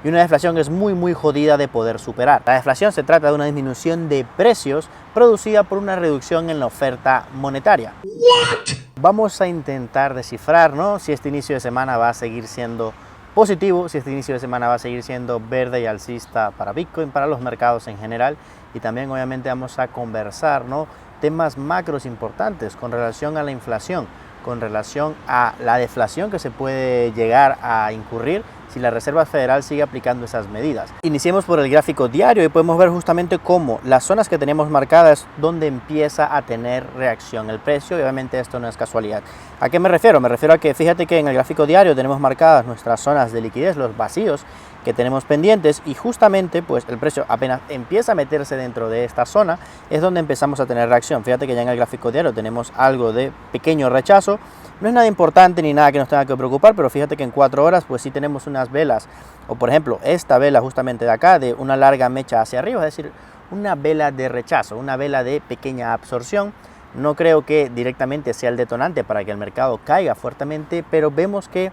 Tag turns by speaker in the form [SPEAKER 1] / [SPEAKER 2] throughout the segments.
[SPEAKER 1] Y una deflación es muy jodida de poder superar. La deflación se trata de una disminución de precios producida por una reducción en la oferta monetaria. ¿What? Vamos a intentar descifrar, ¿no?, si este inicio de semana va a seguir siendo positivo, si este inicio de semana va a seguir siendo verde y alcista para Bitcoin, para los mercados en general. Y también obviamente vamos a conversar, ¿no?, temas macros importantes con relación a la inflación, con relación a la deflación que se puede llegar a incurrir si la Reserva Federal sigue aplicando esas medidas. Iniciemos por el gráfico diario y podemos ver justamente cómo las zonas que tenemos marcadas donde empieza a tener reacción el precio, y obviamente esto no es casualidad. ¿A qué me refiero? Me refiero a que fíjate que en el gráfico diario tenemos marcadas nuestras zonas de liquidez, los vacíos que tenemos pendientes, y justamente pues el precio apenas empieza a meterse dentro de esta zona es donde empezamos a tener reacción. Fíjate que ya en el gráfico diario tenemos algo de pequeño rechazo. No es nada importante ni nada que nos tenga que preocupar, pero fíjate que en 4 horas pues sí tenemos unas velas, o por ejemplo esta vela justamente de acá, de una larga mecha hacia arriba, es decir, una vela de rechazo, una vela de pequeña absorción. No creo que directamente sea el detonante para que el mercado caiga fuertemente, pero vemos que,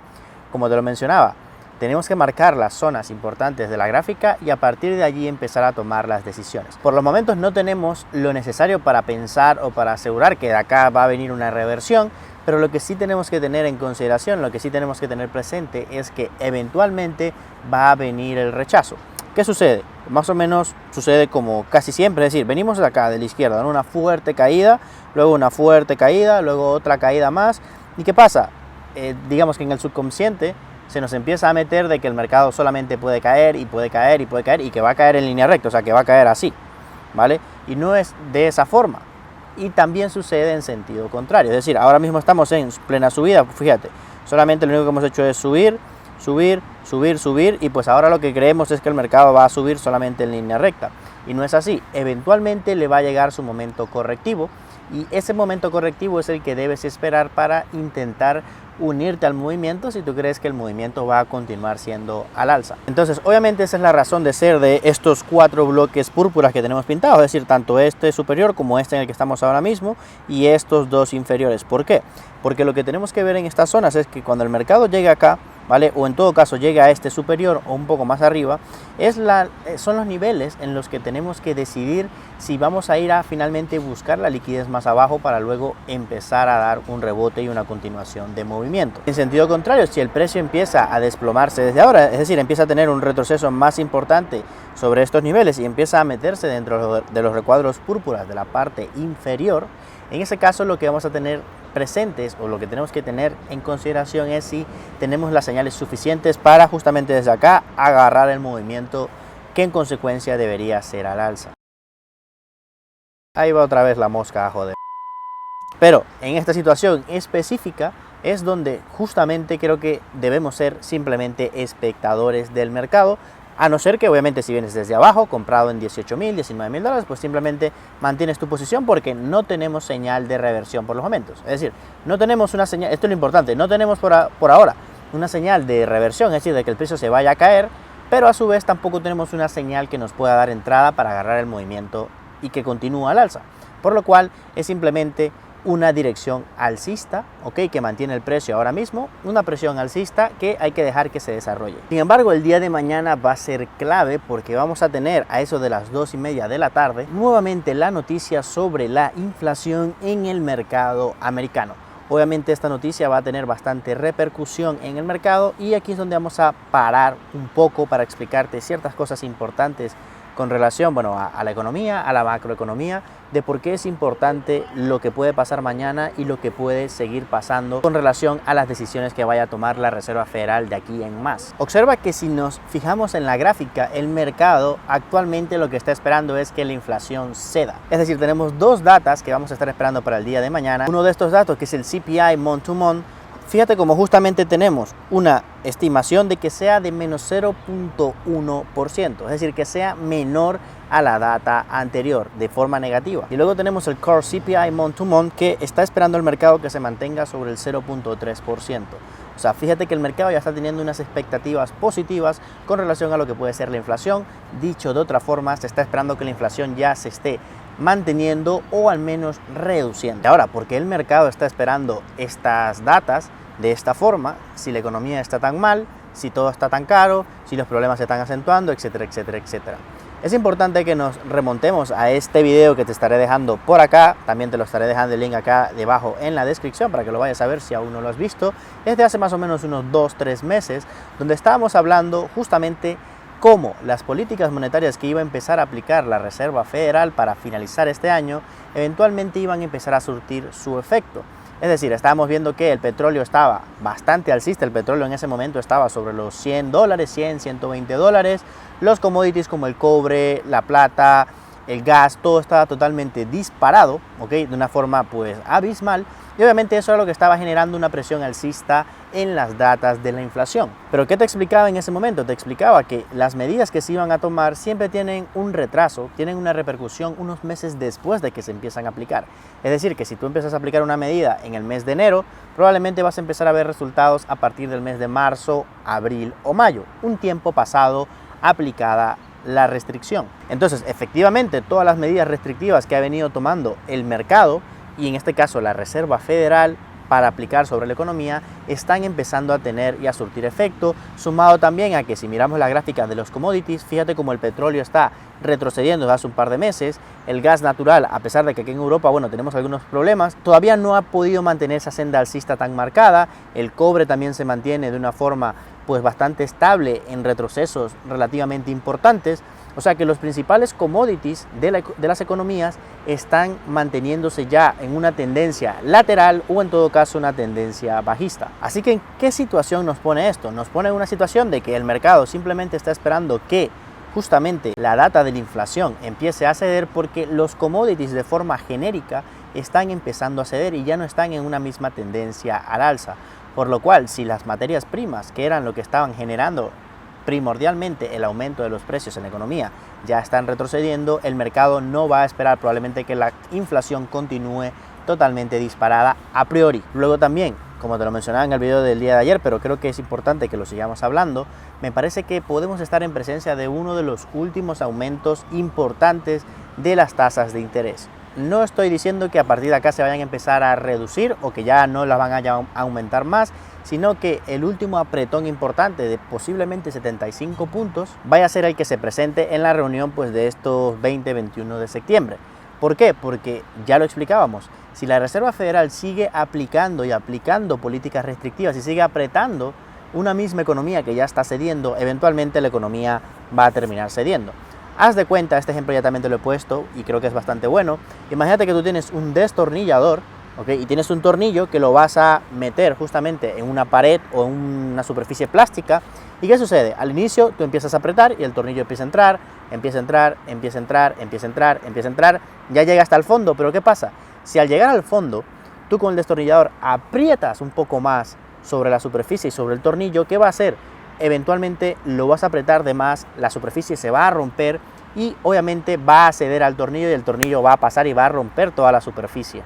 [SPEAKER 1] como te lo mencionaba, tenemos que marcar las zonas importantes de la gráfica y a partir de allí empezar a tomar las decisiones. Por los momentos no tenemos lo necesario para pensar o para asegurar que de acá va a venir una reversión, pero lo que sí tenemos que tener en consideración, lo que sí tenemos que tener presente es que eventualmente va a venir el rechazo. ¿Qué sucede? Más o menos sucede como casi siempre, es decir, venimos de acá, de la izquierda, ¿no?, una fuerte caída, luego una fuerte caída, luego otra caída más. ¿Y qué pasa? Digamos que en el subconsciente se nos empieza a meter de que el mercado solamente puede caer y puede caer y puede caer y que va a caer en línea recta, o sea, que va a caer así, ¿vale? Y no es de esa forma. Y también sucede en sentido contrario, es decir, ahora mismo estamos en plena subida, fíjate, solamente lo único que hemos hecho es subir, subir, subir, subir, y pues ahora lo que creemos es que el mercado va a subir solamente en línea recta, y no es así. Eventualmente le va a llegar su momento correctivo, y ese momento correctivo es el que debes esperar para intentar unirte al movimiento si tú crees que el movimiento va a continuar siendo al alza. Entonces obviamente esa es la razón de ser de estos 4 bloques púrpuras que tenemos pintados, es decir, tanto este superior como este en el que estamos ahora mismo y estos 2 inferiores. ¿Por qué? Porque lo que tenemos que ver en estas zonas es que cuando el mercado llegue acá, ¿vale?, o en todo caso llega a este superior o un poco más arriba, son los niveles en los que tenemos que decidir si vamos a ir a finalmente buscar la liquidez más abajo para luego empezar a dar un rebote y una continuación de movimiento. En sentido contrario, si el precio empieza a desplomarse desde ahora, es decir, empieza a tener un retroceso más importante sobre estos niveles y empieza a meterse dentro de los recuadros púrpuras de la parte inferior, en ese caso lo que vamos a tener presentes o lo que tenemos que tener en consideración es si tenemos las señales suficientes para justamente desde acá agarrar el movimiento que en consecuencia debería ser al alza. Ahí va otra vez la mosca a joder. Pero en esta situación específica es donde justamente creo que debemos ser simplemente espectadores del mercado, a no ser que obviamente si vienes desde abajo, comprado en 18.000, 19.000 dólares, pues simplemente mantienes tu posición porque no tenemos señal de reversión por los momentos. Es decir, no tenemos una señal, esto es lo importante, no tenemos por ahora una señal de reversión, es decir, de que el precio se vaya a caer, pero a su vez tampoco tenemos una señal que nos pueda dar entrada para agarrar el movimiento y que continúe al alza. Por lo cual es simplemente una dirección alcista, ¿ok?, que mantiene el precio ahora mismo, una presión alcista que hay que dejar que se desarrolle. Sin embargo, el día de mañana va a ser clave porque vamos a tener a eso de las 2:30 de la tarde nuevamente la noticia sobre la inflación en el mercado americano. Obviamente esta noticia va a tener bastante repercusión en el mercado y aquí es donde vamos a parar un poco para explicarte ciertas cosas importantes con relación, bueno, a la economía, a la macroeconomía, de por qué es importante lo que puede pasar mañana y lo que puede seguir pasando con relación a las decisiones que vaya a tomar la Reserva Federal de aquí en más. Observa que si nos fijamos en la gráfica, el mercado actualmente lo que está esperando es que la inflación ceda. Es decir, tenemos 2 datas que vamos a estar esperando para el día de mañana. Uno de estos datos, que es el CPI month to month, fíjate como justamente tenemos una estimación de que sea de menos 0.1%, es decir, que sea menor a la data anterior de forma negativa. Y luego tenemos el Core CPI month to month que está esperando el mercado que se mantenga sobre el 0.3%. O sea, fíjate que el mercado ya está teniendo unas expectativas positivas con relación a lo que puede ser la inflación. Dicho de otra forma, se está esperando que la inflación ya se esté manteniendo o al menos reduciendo. Ahora, ¿por qué el mercado está esperando estas datas de esta forma? Si la economía está tan mal, si todo está tan caro, si los problemas se están acentuando, etcétera, etcétera, etcétera. Es importante que nos remontemos a este video que te estaré dejando por acá, también te lo estaré dejando el link acá debajo en la descripción para que lo vayas a ver si aún no lo has visto, desde hace más o menos unos 2-3 meses, donde estábamos hablando justamente cómo las políticas monetarias que iba a empezar a aplicar la Reserva Federal para finalizar este año, eventualmente iban a empezar a surtir su efecto. Es decir, estábamos viendo que el petróleo estaba bastante alcista, el petróleo en ese momento estaba sobre los $100, 100, 120 dólares, los commodities como el cobre, la plata, el gas, todo estaba totalmente disparado, ¿ok? De una forma pues abismal, y obviamente eso era lo que estaba generando una presión alcista en las datas de la inflación. Pero ¿qué te explicaba en ese momento? Te explicaba que las medidas que se iban a tomar siempre tienen un retraso, tienen una repercusión unos meses después de que se empiezan a aplicar. Es decir, que si tú empiezas a aplicar una medida en el mes de enero, probablemente vas a empezar a ver resultados a partir del mes de marzo, abril o mayo, un tiempo pasado aplicada la restricción. Entonces, efectivamente, todas las medidas restrictivas que ha venido tomando el mercado, y en este caso la Reserva Federal, para aplicar sobre la economía, están empezando a tener y a surtir efecto, sumado también a que si miramos la gráfica de los commodities, fíjate como el petróleo está retrocediendo desde hace un par de meses, el gas natural, a pesar de que aquí en Europa, bueno, tenemos algunos problemas, todavía no ha podido mantener esa senda alcista tan marcada, el cobre también se mantiene de una forma pues bastante estable en retrocesos relativamente importantes. O sea que los principales commodities de las economías están manteniéndose ya en una tendencia lateral o en todo caso una tendencia bajista. Así que ¿en qué situación nos pone esto? Nos pone en una situación de que el mercado simplemente está esperando que justamente la data de la inflación empiece a ceder, porque los commodities de forma genérica están empezando a ceder y ya no están en una misma tendencia al alza. Por lo cual, si las materias primas, que eran lo que estaban generando primordialmente el aumento de los precios en la economía, ya están retrocediendo, el mercado no va a esperar probablemente que la inflación continúe totalmente disparada a priori. Luego también, como te lo mencionaba en el video del día de ayer, pero creo que es importante que lo sigamos hablando, me parece que podemos estar en presencia de uno de los últimos aumentos importantes de las tasas de interés. No estoy diciendo que a partir de acá se vayan a empezar a reducir o que ya no las van a aumentar más, sino que el último apretón importante de posiblemente 75 puntos vaya a ser el que se presente en la reunión pues, de estos 20-21 de septiembre. ¿Por qué? Porque ya lo explicábamos, si la Reserva Federal sigue aplicando y aplicando políticas restrictivas y sigue apretando una misma economía que ya está cediendo, eventualmente la economía va a terminar cediendo. Haz de cuenta, este ejemplo ya también te lo he puesto y creo que es bastante bueno. Imagínate que tú tienes un destornillador, ¿ok? Y tienes un tornillo que lo vas a meter justamente en una pared o en una superficie plástica. ¿Y qué sucede? Al inicio tú empiezas a apretar y el tornillo empieza a entrar, empieza a entrar, empieza a entrar, empieza a entrar, empieza a entrar, ya llega hasta el fondo. Pero ¿qué pasa? Si al llegar al fondo, tú con el destornillador aprietas un poco más sobre la superficie y sobre el tornillo, ¿qué va a hacer? Eventualmente lo vas a apretar de más, la superficie se va a romper y obviamente va a ceder al tornillo y el tornillo va a pasar y va a romper toda la superficie.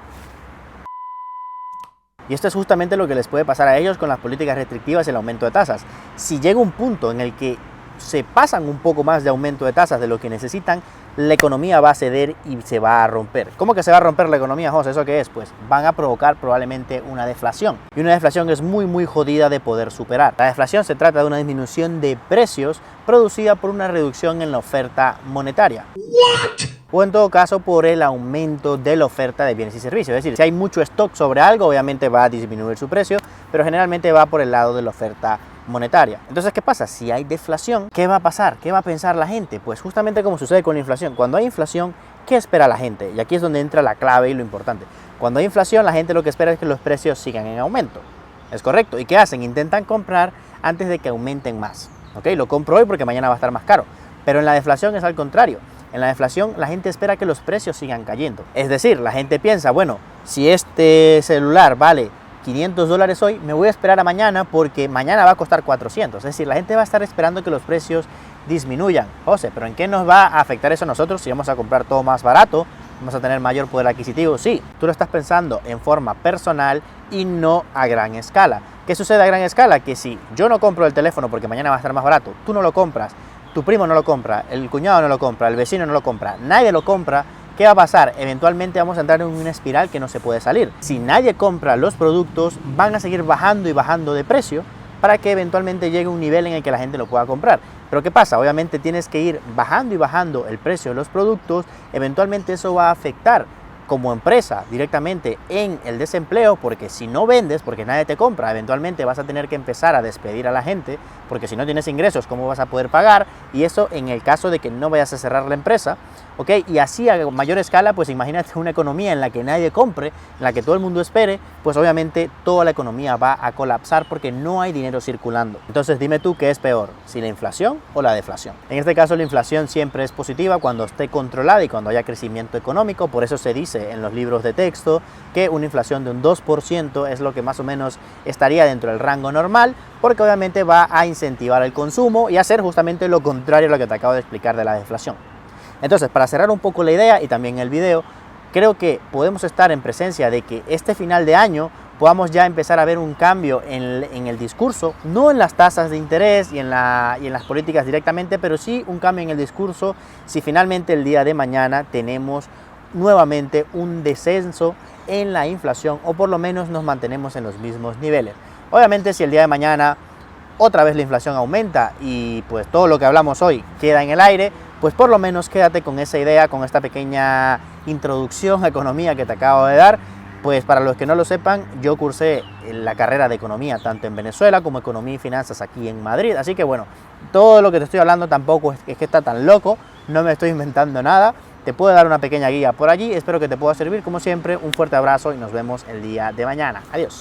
[SPEAKER 1] Y esto es justamente lo que les puede pasar a ellos con las políticas restrictivas y el aumento de tasas. Si llega un punto en el que se pasan un poco más de aumento de tasas de lo que necesitan, la economía va a ceder y se va a romper. ¿Cómo que se va a romper la economía, José? ¿Eso qué es? Pues van a provocar probablemente una deflación. Y una deflación es muy jodida de poder superar. La deflación se trata de una disminución de precios producida por una reducción en la oferta monetaria. O en todo caso por el aumento de la oferta de bienes y servicios. Es decir, si hay mucho stock sobre algo, obviamente va a disminuir su precio, pero generalmente va por el lado de la oferta monetaria. Entonces, ¿qué pasa? Si hay deflación, ¿qué va a pasar? ¿Qué va a pensar la gente? Pues justamente como sucede con la inflación. Cuando hay inflación, ¿qué espera la gente? Y aquí es donde entra la clave y lo importante. Cuando hay inflación, la gente lo que espera es que los precios sigan en aumento. ¿Es correcto? ¿Y qué hacen? Intentan comprar antes de que aumenten más. ¿Ok? Lo compro hoy porque mañana va a estar más caro. Pero en la deflación es al contrario. En la deflación la gente espera que los precios sigan cayendo. Es decir, la gente piensa, bueno, si este celular vale $500 hoy, me voy a esperar a mañana porque mañana va a costar 400. Es decir, la gente va a estar esperando que los precios disminuyan. José, ¿pero en qué nos va a afectar eso a nosotros si vamos a comprar todo más barato? ¿Vamos a tener mayor poder adquisitivo? Sí, tú lo estás pensando en forma personal y no a gran escala. ¿Qué sucede a gran escala? Que si yo no compro el teléfono porque mañana va a estar más barato, tú no lo compras, tu primo no lo compra, el cuñado no lo compra, el vecino no lo compra, nadie lo compra, ¿qué va a pasar? Eventualmente vamos a entrar en una espiral que no se puede salir. Si nadie compra los productos, van a seguir bajando y bajando de precio, para que eventualmente llegue a un nivel en el que la gente lo pueda comprar. Pero ¿qué pasa? Obviamente tienes que ir bajando y bajando el precio de los productos, eventualmente eso va a afectar como empresa directamente en el desempleo, porque si no vendes, porque nadie te compra, eventualmente vas a tener que empezar a despedir a la gente, porque si no tienes ingresos, ¿cómo vas a poder pagar? Y eso en el caso de que no vayas a cerrar la empresa, ¿ok? Y así a mayor escala, pues imagínate una economía en la que nadie compre, en la que todo el mundo espere, pues obviamente toda la economía va a colapsar porque no hay dinero circulando. Entonces dime tú qué es peor, si la inflación o la deflación. En este caso la inflación siempre es positiva cuando esté controlada y cuando haya crecimiento económico, por eso se dice en los libros de texto que una inflación de un 2% es lo que más o menos estaría dentro del rango normal, porque obviamente va a incentivar el consumo y hacer justamente lo contrario a lo que te acabo de explicar de la deflación. Entonces, para cerrar un poco la idea y también el video, creo que podemos estar en presencia de que este final de año podamos ya empezar a ver un cambio en el discurso, no en las tasas de interés y en las políticas directamente, pero sí un cambio en el discurso si finalmente el día de mañana tenemos nuevamente un descenso en la inflación o por lo menos nos mantenemos en los mismos niveles. Obviamente si el día de mañana otra vez la inflación aumenta y pues todo lo que hablamos hoy queda en el aire, pues por lo menos quédate con esa idea, con esta pequeña introducción a economía que te acabo de dar. Pues para los que no lo sepan, yo cursé la carrera de economía tanto en Venezuela como economía y finanzas aquí en Madrid, así que bueno, todo lo que te estoy hablando tampoco es que está tan loco, no me estoy inventando nada. Te puedo dar una pequeña guía por allí, espero que te pueda servir como siempre, un fuerte abrazo y nos vemos el día de mañana. Adiós.